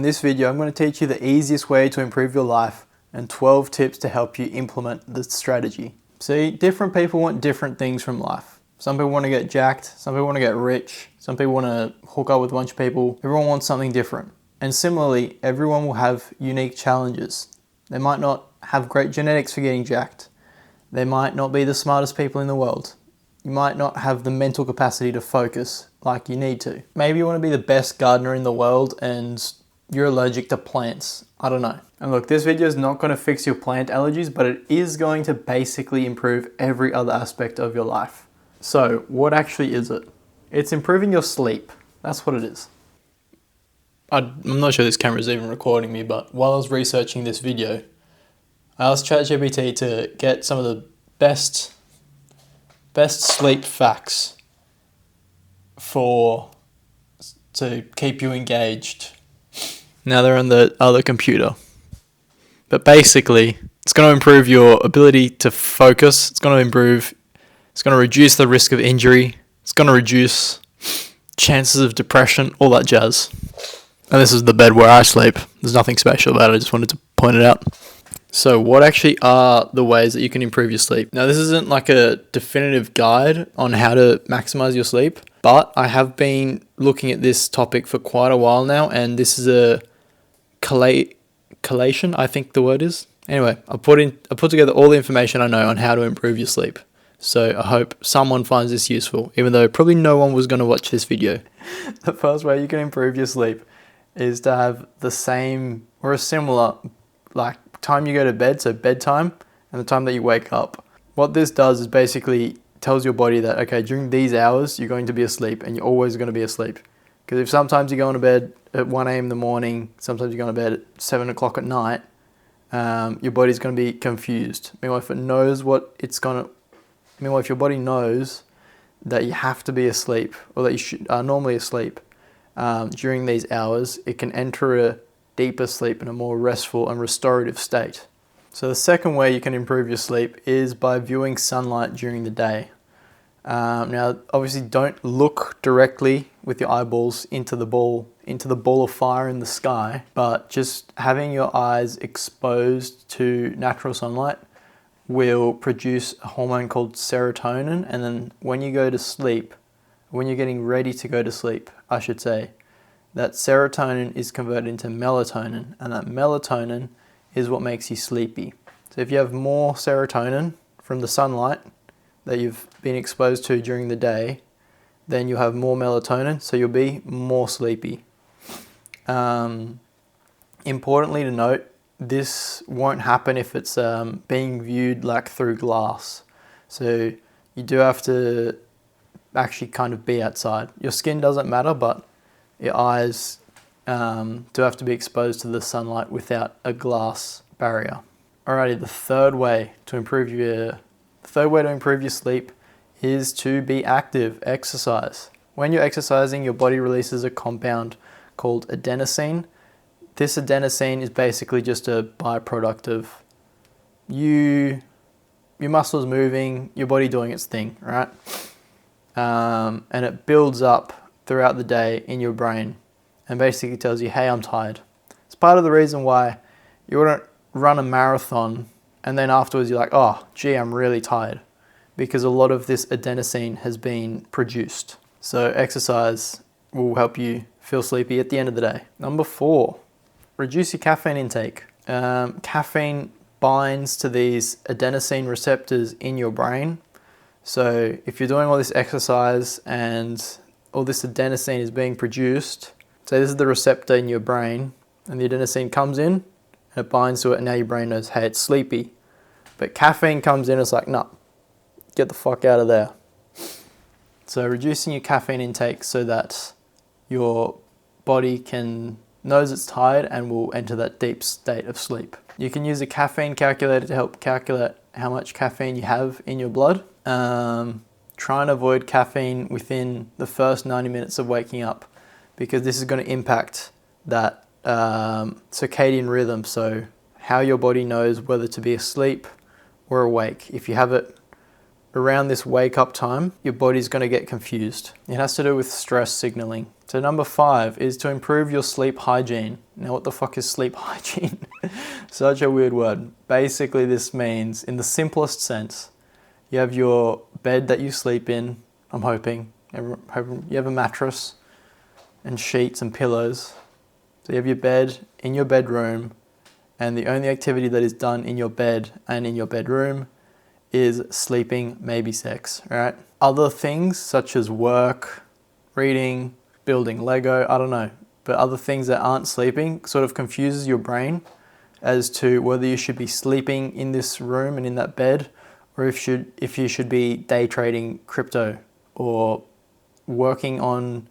In this video, I'm going to teach you the easiest way to improve your life and 12 tips to help you implement the strategy. See, different people want different things from life. Some people want to get jacked, some people want to get rich, some people want to hook up with a bunch of people. Everyone wants something different. And similarly, everyone will have unique challenges. They might not have great genetics for getting jacked. They might not be the smartest people in the world. You might not have the mental capacity to focus like you need to. Maybe you want to be the best gardener in the world and you're allergic to plants. I don't know. And look, this video is not going to fix your plant allergies, but it is going to basically improve every other aspect of your life. So what actually is it? It's improving your sleep. That's what it is. I'm not sure this camera is even recording me, but while I was researching this video, I asked ChatGPT to get some of the best sleep facts to keep you engaged. Now they're on the other computer. But basically, it's going to improve your ability to focus. It's going to reduce the risk of injury. It's going to reduce chances of depression, all that jazz. And this is the bed where I sleep. There's nothing special about it. I just wanted to point it out. So what actually are the ways that you can improve your sleep? Now, this isn't like a definitive guide on how to maximize your sleep, but I have been looking at this topic for quite a while now, and this is a collation, I think the word is. Anyway, I put together all the information I know on how to improve your sleep. So I hope someone finds this useful, even though probably no one was going to watch this video. The first way you can improve your sleep is to have the same or a similar time you go to bed, so bedtime, and the time that you wake up. What this does is basically tells your body that, okay, during these hours, you're going to be asleep and you're always going to be asleep. Because if sometimes you're going to bed at 1 a.m. in the morning, sometimes you're going to bed at 7 o'clock at night, your body's going to be confused. Meanwhile, if your body knows that you have to be asleep or that you are normally asleep during these hours, it can enter a deeper sleep in a more restful and restorative state. So the second way you can improve your sleep is by viewing sunlight during the day. Now, obviously, don't look directly with your eyeballs into the ball of fire in the sky, but just having your eyes exposed to natural sunlight will produce a hormone called serotonin, and then when you go to sleep, when you're getting ready to go to sleep, I should say, that serotonin is converted into melatonin, and that melatonin is what makes you sleepy. So if you have more serotonin from the sunlight that you've been exposed to during the day, then you'll have more melatonin, so you'll be more sleepy. Importantly to note, this won't happen if it's being viewed through glass. So you do have to actually kind of be outside. Your skin doesn't matter, but your eyes do have to be exposed to the sunlight without a glass barrier. Alrighty, the third way to improve your sleep is to be active, exercise. When you're exercising, your body releases a compound called adenosine. This adenosine is basically just a byproduct of your muscles moving, your body doing its thing, right? And it builds up throughout the day in your brain and basically tells you, hey, I'm tired. It's part of the reason why you wouldn't run a marathon and then afterwards you're like, oh, gee, I'm really tired, because a lot of this adenosine has been produced. So exercise will help you feel sleepy at the end of the day. Number 4, reduce your caffeine intake. Caffeine binds to these adenosine receptors in your brain. So if you're doing all this exercise and all this adenosine is being produced, so this is the receptor in your brain, and the adenosine comes in and it binds to it, and now your brain knows, hey, it's sleepy. But caffeine comes in, it's like, nah, get the fuck out of there. So reducing your caffeine intake so that your body knows it's tired and will enter that deep state of sleep. You can use a caffeine calculator to help calculate how much caffeine you have in your blood. Try and avoid caffeine within the first 90 minutes of waking up, because this is going to impact that circadian rhythm, so how your body knows whether to be asleep or awake. If you have it around this wake up time, your body's going to get confused. It has to do with stress signaling. So number 5 is to improve your sleep hygiene. Now what the fuck is sleep hygiene? Such a weird word. Basically this means, in the simplest sense, you have your bed that you sleep in, I'm hoping. You have a mattress and sheets and pillows. So you have your bed in your bedroom, and the only activity that is done in your bed and in your bedroom is sleeping, maybe sex, right? Other things such as work, reading, building Lego, I don't know, but other things that aren't sleeping sort of confuses your brain as to whether you should be sleeping in this room and in that bed, or if you should be day trading crypto or working on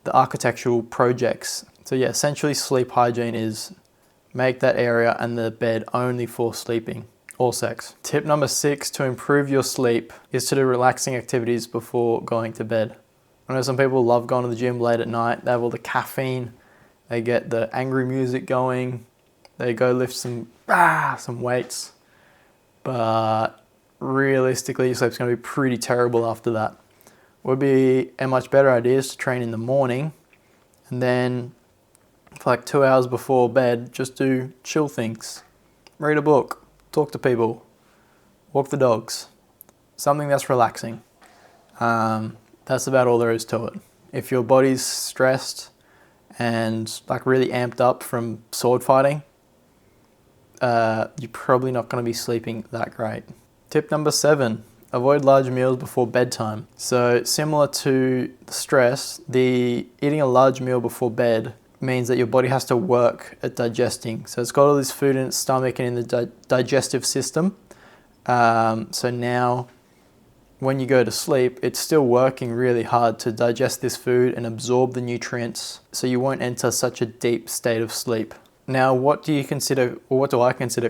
the architectural projects. So yeah, essentially sleep hygiene is make that area and the bed only for sleeping or sex. Tip number 6 to improve your sleep is to do relaxing activities before going to bed. I know some people love going to the gym late at night. They have all the caffeine, they get the angry music going, they go lift some weights, but realistically your sleep's going to be pretty terrible after that. Would be a much better idea is to train in the morning, and then for like 2 hours before bed, just do chill things. Read a book, talk to people, walk the dogs, something that's relaxing. That's about all there is to it. If your body's stressed and like really amped up from sword fighting, you're probably not going to be sleeping that great. Tip number 7. Avoid large meals before bedtime. So similar to the stress, eating a large meal before bed means that your body has to work at digesting. So it's got all this food in its stomach and in the digestive system. So now when you go to sleep, it's still working really hard to digest this food and absorb the nutrients, so you won't enter such a deep state of sleep. Now, what do I consider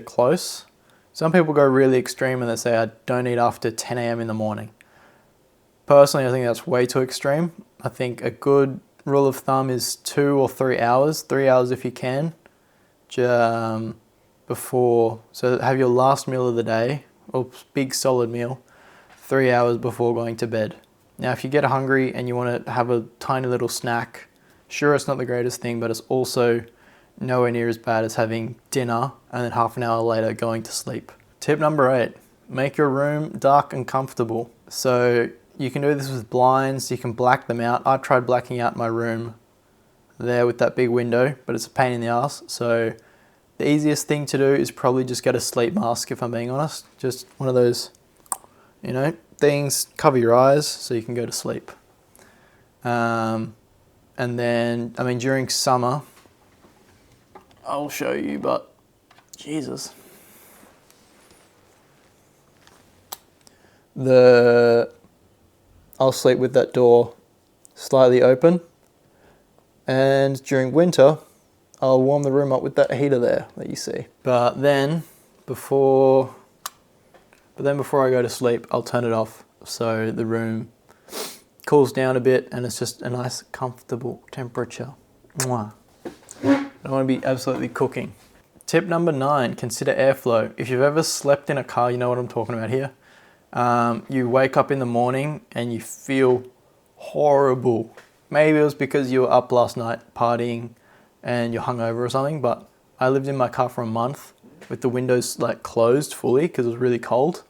close? Some people go really extreme and they say, I don't eat after 10 a.m. in the morning. Personally, I think that's way too extreme. I think a good rule of thumb is 2 or 3 hours, 3 hours if you can, before, so have your last meal of the day, or big solid meal, 3 hours before going to bed. Now, if you get hungry and you want to have a tiny little snack, sure, it's not the greatest thing, but it's also nowhere near as bad as having dinner and then half an hour later going to sleep. Tip number 8, make your room dark and comfortable. So you can do this with blinds, you can black them out. I tried blacking out my room there with that big window, but it's a pain in the ass. So the easiest thing to do is probably just get a sleep mask, if I'm being honest. Just one of those, things, cover your eyes so you can go to sleep. And then, during summer, I'll show you, but Jesus. I'll sleep with that door slightly open, and during winter, I'll warm the room up with that heater there that you see. But then before I go to sleep, I'll turn it off so the room cools down a bit and it's just a nice comfortable temperature. Mwah. I don't want to be absolutely cooking. Tip number 9, consider airflow. If you've ever slept in a car, you know what I'm talking about here. You wake up in the morning and you feel horrible. Maybe it was because you were up last night partying and you're hungover or something, but I lived in my car for a month with the windows closed fully because it was really cold.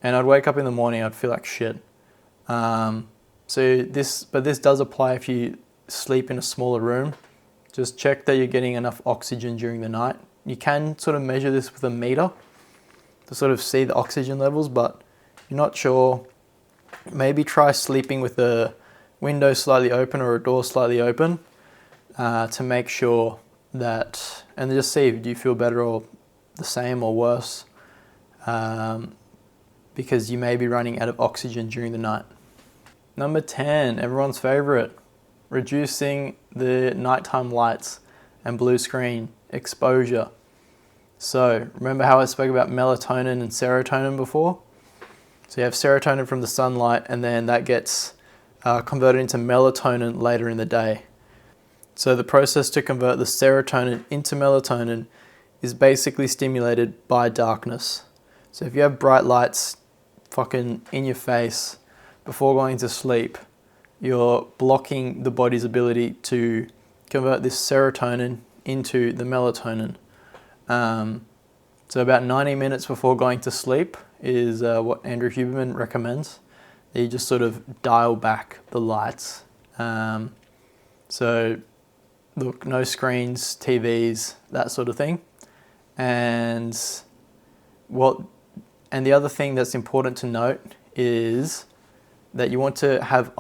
And I'd wake up in the morning, I'd feel like shit. But this does apply if you sleep in a smaller room. Just check that you're getting enough oxygen during the night. You can sort of measure this with a meter to sort of see the oxygen levels, but you're not sure, maybe try sleeping with a window slightly open or a door slightly open to make sure that, and just see, do you feel better or the same or worse? Because you may be running out of oxygen during the night. Number 10, everyone's favorite, reducing the nighttime lights and blue screen exposure. So remember how I spoke about melatonin and serotonin before? So you have serotonin from the sunlight, and then that gets converted into melatonin later in the day. So the process to convert the serotonin into melatonin is basically stimulated by darkness. So if you have bright lights fucking in your face before going to sleep, you're blocking the body's ability to convert this serotonin into the melatonin. So about 90 minutes before going to sleep is what Andrew Huberman recommends. You just sort of dial back the lights. So look, no screens, TVs, that sort of thing. And the other thing that's important to note is that you want to have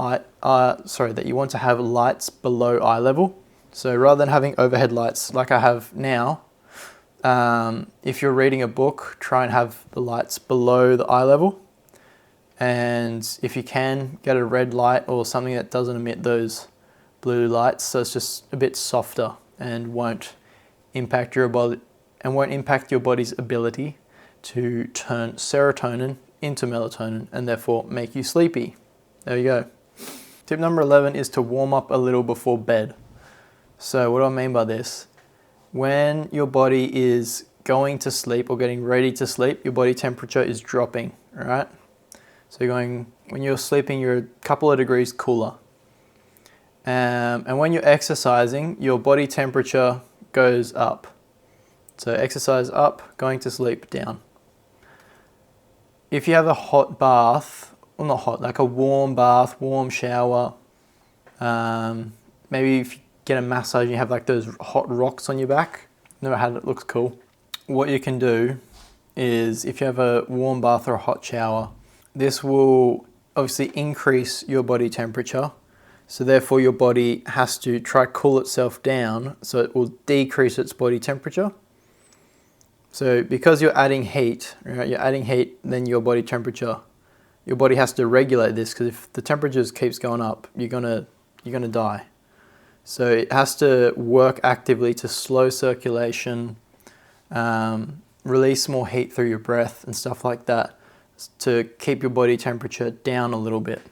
lights below eye level. So rather than having overhead lights like I have now, if you're reading a book, try and have the lights below the eye level. And if you can, get a red light or something that doesn't emit those blue lights, so it's just a bit softer and won't impact your body and won't impact your body's ability to turn serotonin into melatonin and therefore make you sleepy. There you go. Tip number 11 is to warm up a little before bed. So what do I mean by this? When your body is going to sleep or getting ready to sleep, your body temperature is dropping, right? So when you're sleeping, you're a couple of degrees cooler. And when you're exercising, your body temperature goes up. So exercise up, going to sleep down. If you have a hot bath, well not hot, like a warm bath, warm shower, maybe if you get a massage and you have like those hot rocks on your back, never had it, looks cool. What you can do is if you have a warm bath or a hot shower, this will obviously increase your body temperature. So therefore your body has to try cool itself down, so it will decrease its body temperature. So because you're adding heat, right, then your body has to regulate this, because if the temperature keeps going up, you're gonna die. So it has to work actively to slow circulation, release more heat through your breath and stuff like that to keep your body temperature down a little bit.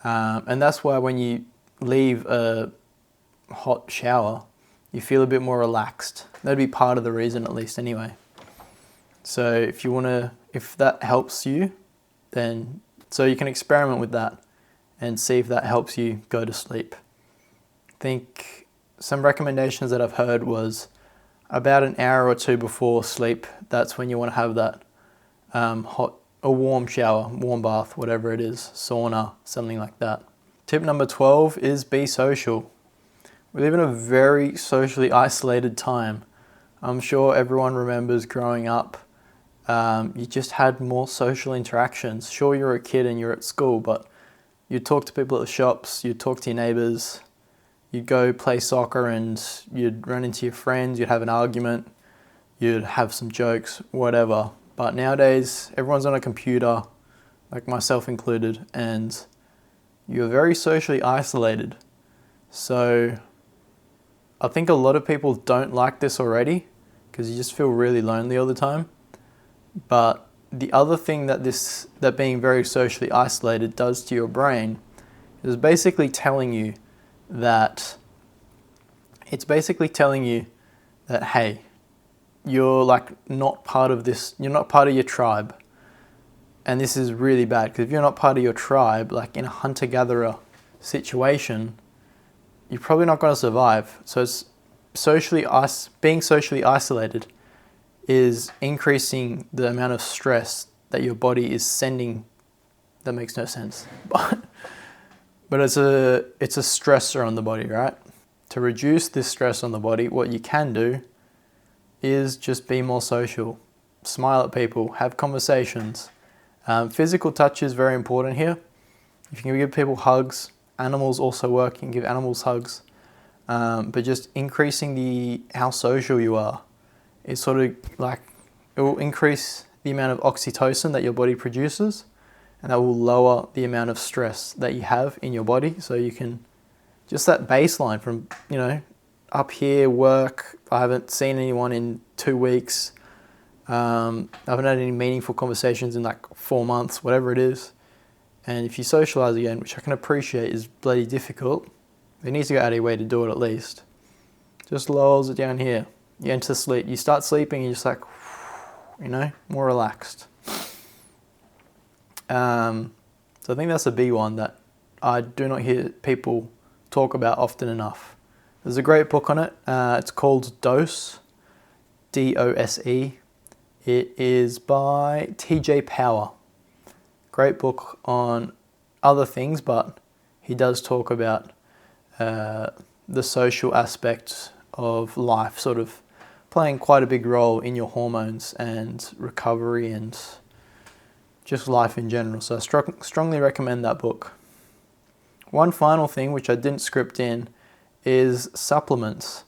And that's why when you leave a hot shower, you feel a bit more relaxed. That'd be part of the reason, at least anyway. So if that helps you, then so you can experiment with that and see if that helps you go to sleep. I think some recommendations that I've heard was about an hour or two before sleep. That's when you want to have that a warm shower, warm bath, whatever it is, sauna, something like that. Tip number 12 is be social. We live in a very socially isolated time. I'm sure everyone remembers growing up, you just had more social interactions. Sure, you're a kid and you're at school, but you'd talk to people at the shops, you'd talk to your neighbours, you'd go play soccer and you'd run into your friends, you'd have an argument, you'd have some jokes, whatever. But nowadays, everyone's on a computer, like myself included, and you're very socially isolated. So I think a lot of people don't like this already because you just feel really lonely all the time. But the other thing that being very socially isolated does to your brain is basically telling you that hey, you're like not part of this, you're not part of your tribe. And this is really bad, because if you're not part of your tribe, like in a hunter-gatherer situation, you're probably not going to survive. So it's being socially isolated is increasing the amount of stress that your body is sending. That makes no sense. But it's a stressor on the body, right? To reduce this stress on the body, what you can do is just be more social. Smile at people, have conversations. Physical touch is very important here. If you can give people hugs, animals also work, you can give animals hugs. But just increasing how social you are is sort of like, it will increase the amount of oxytocin that your body produces, and that will lower the amount of stress that you have in your body. So you can, just that baseline from, up here, work, I haven't seen anyone in 2 weeks. I haven't had any meaningful conversations in like 4 months, whatever it is. And if you socialize again, which I can appreciate is bloody difficult, it needs to go out of your way to do it at least. Just lowers it down here. You enter sleep. You start sleeping and you're just like, more relaxed. So I think that's a big one that I do not hear people talk about often enough. There's a great book on it. It's called Dose, D-O-S-E. It is by T.J. Power. Great book on other things, but he does talk about the social aspect of life sort of playing quite a big role in your hormones and recovery and just life in general. So I strongly recommend that book. One final thing, which I didn't script in, is supplements.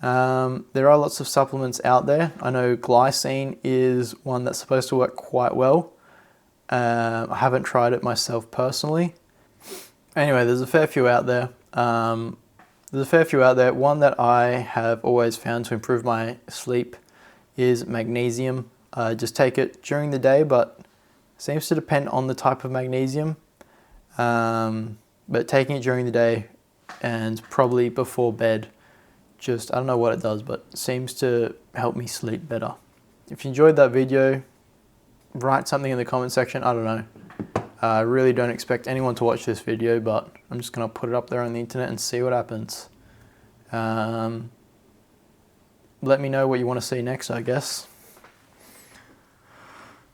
There are lots of supplements out there. I know glycine is one that's supposed to work quite well. I haven't tried it myself personally. Anyway, there's a fair few out there. One that I have always found to improve my sleep is magnesium. Just take it during the day, but seems to depend on the type of magnesium. But taking it during the day and probably before bed, I don't know what it does, but it seems to help me sleep better. If you enjoyed that video, write something in the comment section. I don't know. I really don't expect anyone to watch this video, but I'm just going to put it up there on the internet and see what happens. Let me know what you want to see next, I guess.